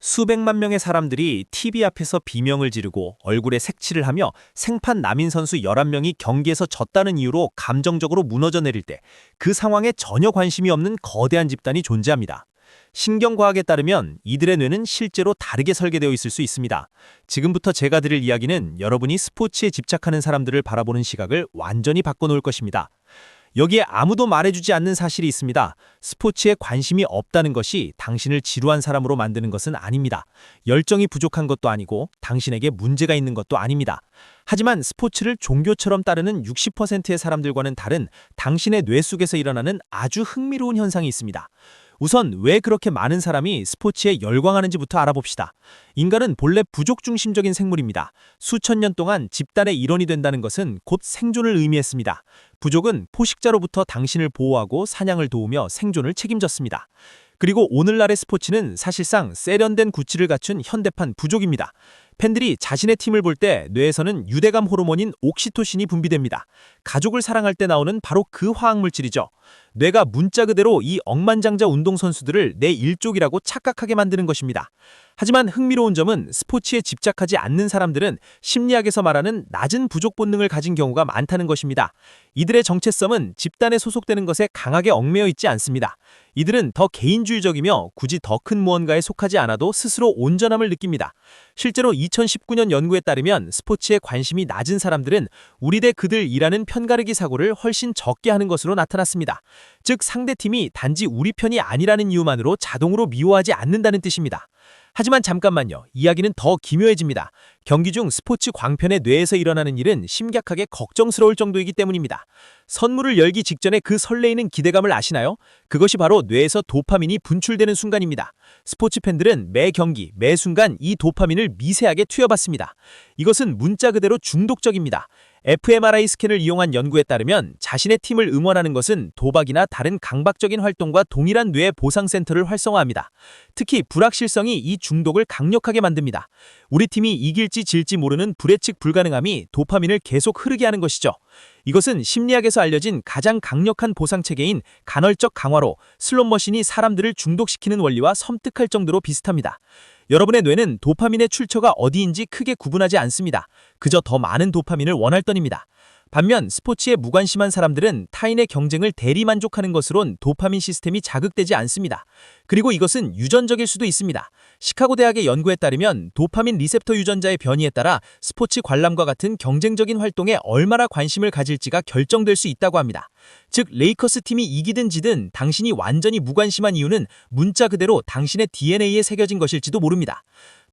수백만 명의 사람들이 TV 앞에서 비명을 지르고 얼굴에 색칠을 하며 생판 남인 선수 11명이 경기에서 졌다는 이유로 감정적으로 무너져 내릴 때 그 상황에 전혀 관심이 없는 거대한 집단이 존재합니다. 신경과학에 따르면 이들의 뇌는 실제로 다르게 설계되어 있을 수 있습니다. 지금부터 제가 드릴 이야기는 여러분이 스포츠에 집착하는 사람들을 바라보는 시각을 완전히 바꿔놓을 것입니다. 여기에 아무도 말해주지 않는 사실이 있습니다. 스포츠에 관심이 없다는 것이 당신을 지루한 사람으로 만드는 것은 아닙니다. 열정이 부족한 것도 아니고 당신에게 문제가 있는 것도 아닙니다. 하지만 스포츠를 종교처럼 따르는 60%의 사람들과는 다른 당신의 뇌 속에서 일어나는 아주 흥미로운 현상이 있습니다. 우선 왜 그렇게 많은 사람이 스포츠에 열광하는지부터 알아봅시다. 인간은 본래 부족 중심적인 생물입니다. 수천 년 동안 집단의 일원이 된다는 것은 곧 생존을 의미했습니다. 부족은 포식자로부터 당신을 보호하고 사냥을 도우며 생존을 책임졌습니다. 그리고 오늘날의 스포츠는 사실상 세련된 구치를 갖춘 현대판 부족입니다. 팬들이 자신의 팀을 볼 때 뇌에서는 유대감 호르몬인 옥시토신이 분비됩니다. 가족을 사랑할 때 나오는 바로 그 화학물질이죠. 뇌가 문자 그대로 이 억만장자 운동선수들을 내 일족이라고 착각하게 만드는 것입니다. 하지만 흥미로운 점은 스포츠에 집착하지 않는 사람들은 심리학에서 말하는 낮은 부족 본능을 가진 경우가 많다는 것입니다. 이들의 정체성은 집단에 소속되는 것에 강하게 얽매여 있지 않습니다. 이들은 더 개인주의적이며 굳이 더 큰 무언가에 속하지 않아도 스스로 온전함을 느낍니다. 실제로 2019년 연구에 따르면 스포츠에 관심이 낮은 사람들은 우리 대 그들이라는 편가르기 사고를 훨씬 적게 하는 것으로 나타났습니다. 즉 상대팀이 단지 우리 편이 아니라는 이유만으로 자동으로 미워하지 않는다는 뜻입니다. 하지만 잠깐만요. 이야기는 더 기묘해집니다. 경기 중 스포츠 광편의 뇌에서 일어나는 일은 심각하게 걱정스러울 정도이기 때문입니다. 선물을 열기 직전에 그 설레이는 기대감을 아시나요? 그것이 바로 뇌에서 도파민이 분출되는 순간입니다. 스포츠 팬들은 매 경기, 매 순간 이 도파민을 미세하게 투여받습니다. 이것은 문자 그대로 중독적입니다. fMRI 스캔을 이용한 연구에 따르면 자신의 팀을 응원하는 것은 도박이나 다른 강박적인 활동과 동일한 뇌 보상센터를 활성화합니다. 특히 불확실성이 이 중독을 강력하게 만듭니다. 우리 팀이 이길지 질지 모르는 불예측 불가능함이 도파민을 계속 흐르게 하는 것이죠. 이것은 심리학에서 알려진 가장 강력한 보상체계인 간헐적 강화로 슬롯머신이 사람들을 중독시키는 원리와 섬뜩할 정도로 비슷합니다. 여러분의 뇌는 도파민의 출처가 어디인지 크게 구분하지 않습니다. 그저 더 많은 도파민을 원할 뿐입니다. 반면 스포츠에 무관심한 사람들은 타인의 경쟁을 대리만족하는 것으론 도파민 시스템이 자극되지 않습니다. 그리고 이것은 유전적일 수도 있습니다. 시카고 대학의 연구에 따르면 도파민 리셉터 유전자의 변이에 따라 스포츠 관람과 같은 경쟁적인 활동에 얼마나 관심을 가질지가 결정될 수 있다고 합니다. 즉 레이커스 팀이 이기든 지든 당신이 완전히 무관심한 이유는 문자 그대로 당신의 DNA에 새겨진 것일지도 모릅니다.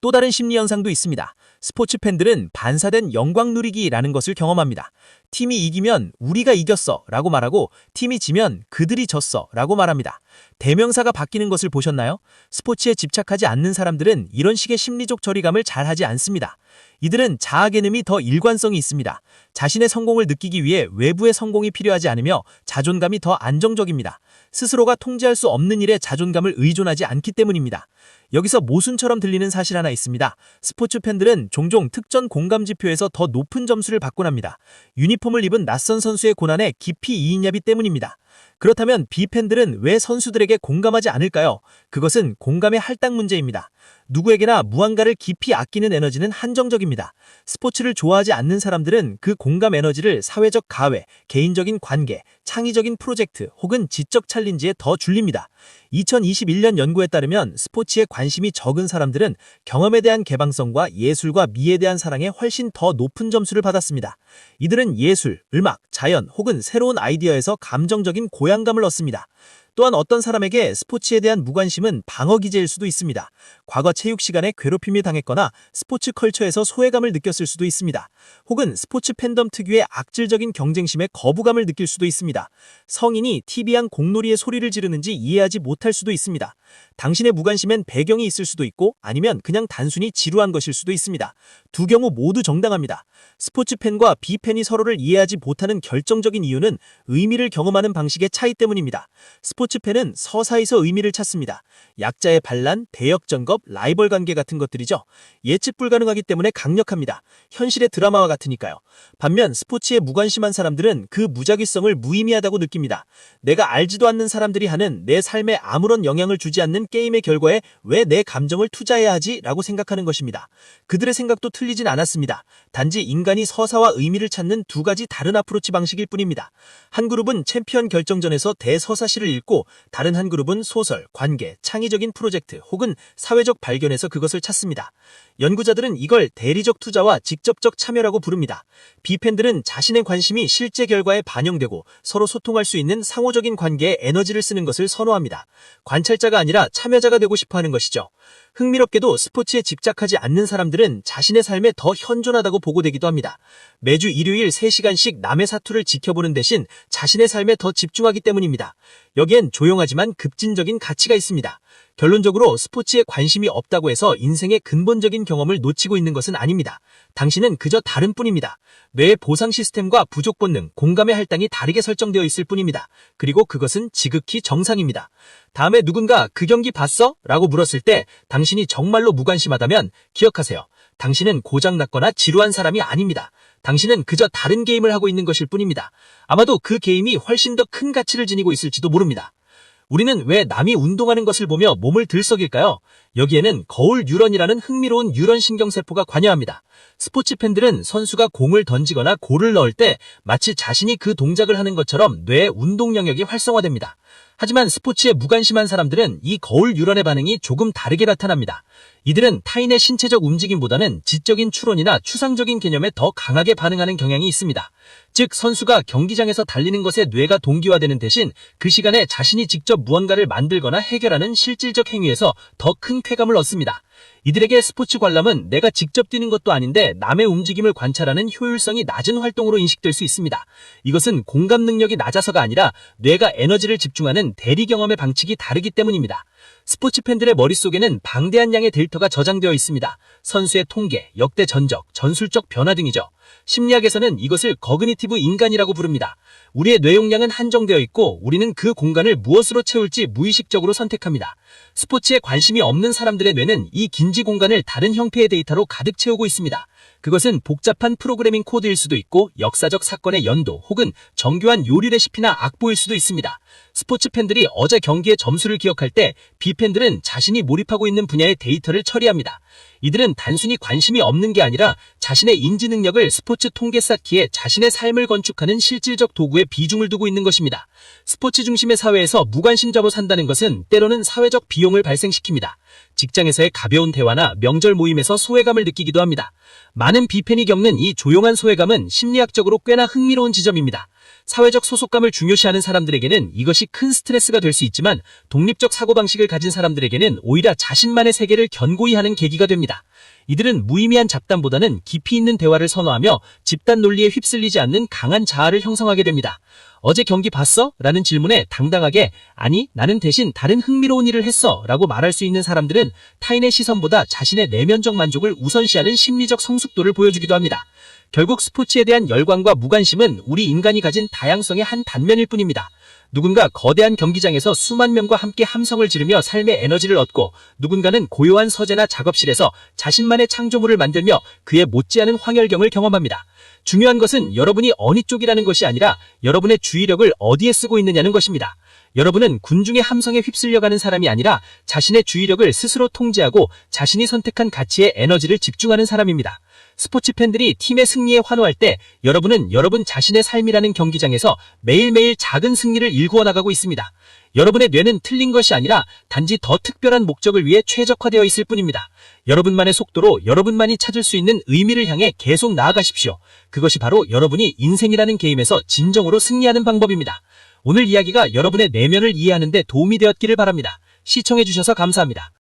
또 다른 심리 현상도 있습니다. 스포츠 팬들은 반사된 영광 누리기라는 것을 경험합니다. 팀이 이기면 우리가 이겼어 라고 말하고 팀이 지면 그들이 졌어 라고 말합니다. 대명사가 바뀌는 것을 보셨나요? 스포츠에 집착하지 않는 사람들은 이런 식의 심리적 저리감을 잘 하지 않습니다. 이들은 자아 개념이 더 일관성이 있습니다. 자신의 성공을 느끼기 위해 외부의 성공이 필요하지 않으며 자존감이 더 안정적입니다. 스스로가 통제할 수 없는 일에 자존감을 의존하지 않기 때문입니다. 여기서 모순처럼 들리는 사실 하나 있습니다. 스포츠 팬들은 종종 특전 공감 지표에서 더 높은 점수를 받곤 합니다. 유니폼을 입은 낯선 선수의 고난에 깊이 이익냐비 때문입니다. 그렇다면 비팬들은 왜 선수들에게 공감하지 않을까요? 그것은 공감의 할당 문제입니다. 누구에게나 무언가를 깊이 아끼는 에너지는 한정적입니다. 스포츠를 좋아하지 않는 사람들은 그 공감 에너지를 사회적 가외, 개인적인 관계, 창의적인 프로젝트 혹은 지적 챌린지에 더 줄립니다. 2021년 연구에 따르면 스포츠에 관심이 적은 사람들은 경험에 대한 개방성과 예술과 미에 대한 사랑에 훨씬 더 높은 점수를 받았습니다. 이들은 예술, 음악, 자연 혹은 새로운 아이디어에서 감정적인 고양감을 얻습니다. 또한 어떤 사람에게 스포츠에 대한 무관심은 방어기제일 수도 있습니다. 과거 체육 시간에 괴롭힘을 당했거나 스포츠 컬처에서 소외감을 느꼈을 수도 있습니다. 혹은 스포츠 팬덤 특유의 악질적인 경쟁심에 거부감을 느낄 수도 있습니다. 성인이 TV 안 공놀이의 소리를 지르는지 이해하지 못할 수도 있습니다. 당신의 무관심엔 배경이 있을 수도 있고 아니면 그냥 단순히 지루한 것일 수도 있습니다. 두 경우 모두 정당합니다. 스포츠 팬과 비팬이 서로를 이해하지 못하는 결정적인 이유는 의미를 경험하는 방식의 차이 때문입니다. 스포츠 팬은 서사에서 의미를 찾습니다. 약자의 반란, 대역전겁, 라이벌 관계 같은 것들이죠. 예측 불가능하기 때문에 강력합니다. 현실의 드라마와 같으니까요. 반면 스포츠에 무관심한 사람들은 그 무작위성을 무의미하다고 느낍니다. 내가 알지도 않는 사람들이 하는 내 삶에 아무런 영향을 주지 않는 게임의 결과에 왜 내 감정을 투자해야 하지? 라고 생각하는 것입니다. 그들의 생각도 틀리진 않았습니다. 단지 인간이 서사와 의미를 찾는 두 가지 다른 어프로치 방식일 뿐입니다. 한 그룹은 챔피언 결정전에서 대서사시를 읽고 다른 한 그룹은 소설, 관계, 창의적인 프로젝트 혹은 사회적 발견에서 그것을 찾습니다. 연구자들은 이걸 대리적 투자와 직접적 참여라고 부릅니다. B팬들은 자신의 관심이 실제 결과에 반영되고 서로 소통할 수 있는 상호적인 관계에 에너지를 쓰는 것을 선호합니다. 관찰자가 아니라 참여자가 되고 싶어 하는 것이죠. 흥미롭게도 스포츠에 집착하지 않는 사람들은 자신의 삶에 더 현존하다고 보고되기도 합니다. 매주 일요일 3시간씩 남의 사투를 지켜보는 대신 자신의 삶에 더 집중하기 때문입니다. 여기엔 조용하지만 급진적인 가치가 있습니다. 결론적으로 스포츠에 관심이 없다고 해서 인생의 근본적인 경험을 놓치고 있는 것은 아닙니다. 당신은 그저 다른 뿐입니다. 뇌의 보상 시스템과 부족 본능, 공감의 할당이 다르게 설정되어 있을 뿐입니다. 그리고 그것은 지극히 정상입니다. 다음에 누군가 그 경기 봤어? 라고 물었을 때 당신이 정말로 무관심하다면 기억하세요. 당신은 고장났거나 지루한 사람이 아닙니다. 당신은 그저 다른 게임을 하고 있는 것일 뿐입니다. 아마도 그 게임이 훨씬 더 큰 가치를 지니고 있을지도 모릅니다. 우리는 왜 남이 운동하는 것을 보며 몸을 들썩일까요? 여기에는 거울 뉴런이라는 흥미로운 뉴런 신경세포가 관여합니다. 스포츠 팬들은 선수가 공을 던지거나 골을 넣을 때 마치 자신이 그 동작을 하는 것처럼 뇌의 운동 영역이 활성화됩니다. 하지만 스포츠에 무관심한 사람들은 이 거울 뉴런의 반응이 조금 다르게 나타납니다. 이들은 타인의 신체적 움직임보다는 지적인 추론이나 추상적인 개념에 더 강하게 반응하는 경향이 있습니다. 즉 선수가 경기장에서 달리는 것에 뇌가 동기화되는 대신 그 시간에 자신이 직접 무언가를 만들거나 해결하는 실질적 행위에서 더 큰 쾌감을 얻습니다. 이들에게 스포츠 관람은 내가 직접 뛰는 것도 아닌데 남의 움직임을 관찰하는 효율성이 낮은 활동으로 인식될 수 있습니다. 이것은 공감 능력이 낮아서가 아니라 뇌가 에너지를 집중하는 대리 경험의 방식이 다르기 때문입니다. 스포츠 팬들의 머릿속에는 방대한 양의 데이터가 저장되어 있습니다. 선수의 통계, 역대 전적, 전술적 변화 등이죠. 심리학에서는 이것을 거그니티브 인간이라고 부릅니다. 우리의 뇌 용량은 한정되어 있고 우리는 그 공간을 무엇으로 채울지 무의식적으로 선택합니다. 스포츠에 관심이 없는 사람들의 뇌는 이 긴지 공간을 다른 형태의 데이터로 가득 채우고 있습니다. 그것은 복잡한 프로그래밍 코드일 수도 있고 역사적 사건의 연도 혹은 정교한 요리 레시피나 악보일 수도 있습니다. 스포츠 팬들이 어제 경기의 점수를 기억할 때 B팬들은 자신이 몰입하고 있는 분야의 데이터를 처리합니다. 이들은 단순히 관심이 없는 게 아니라 자신의 인지 능력을 스포츠 통계 쌓기에 자신의 삶을 건축하는 실질적 도구에 비중을 두고 있는 것입니다. 스포츠 중심의 사회에서 무관심자로 산다는 것은 때로는 사회적 비용을 발생시킵니다. 직장에서의 가벼운 대화나 명절 모임에서 소외감을 느끼기도 합니다. 많은 B팬이 겪는 이 조용한 소외감은 심리학적으로 꽤나 흥미로운 지점입니다. 사회적 소속감을 중요시하는 사람들에게는 이것이 큰 스트레스가 될 수 있지만 독립적 사고방식을 가진 사람들에게는 오히려 자신만의 세계를 견고히 하는 계기가 됩니다. 이들은 무의미한 잡담보다는 깊이 있는 대화를 선호하며 집단 논리에 휩쓸리지 않는 강한 자아를 형성하게 됩니다. 어제 경기 봤어? 라는 질문에 당당하게 아니 나는 대신 다른 흥미로운 일을 했어 라고 말할 수 있는 사람들은 타인의 시선보다 자신의 내면적 만족을 우선시하는 심리적 성숙도를 보여주기도 합니다. 결국 스포츠에 대한 열광과 무관심은 우리 인간이 가진 다양성의 한 단면일 뿐입니다. 누군가 거대한 경기장에서 수만 명과 함께 함성을 지르며 삶의 에너지를 얻고 누군가는 고요한 서재나 작업실에서 자신만의 창조물을 만들며 그의 못지않은 황열경을 경험합니다. 중요한 것은 여러분이 어느 쪽이라는 것이 아니라 여러분의 주의력을 어디에 쓰고 있느냐는 것입니다. 여러분은 군중의 함성에 휩쓸려가는 사람이 아니라 자신의 주의력을 스스로 통제하고 자신이 선택한 가치에 에너지를 집중하는 사람입니다. 스포츠 팬들이 팀의 승리에 환호할 때 여러분은 여러분 자신의 삶이라는 경기장에서 매일매일 작은 승리를 일구어 나가고 있습니다. 여러분의 뇌는 틀린 것이 아니라 단지 더 특별한 목적을 위해 최적화되어 있을 뿐입니다. 여러분만의 속도로 여러분만이 찾을 수 있는 의미를 향해 계속 나아가십시오. 그것이 바로 여러분이 인생이라는 게임에서 진정으로 승리하는 방법입니다. 오늘 이야기가 여러분의 내면을 이해하는 데 도움이 되었기를 바랍니다. 시청해주셔서 감사합니다.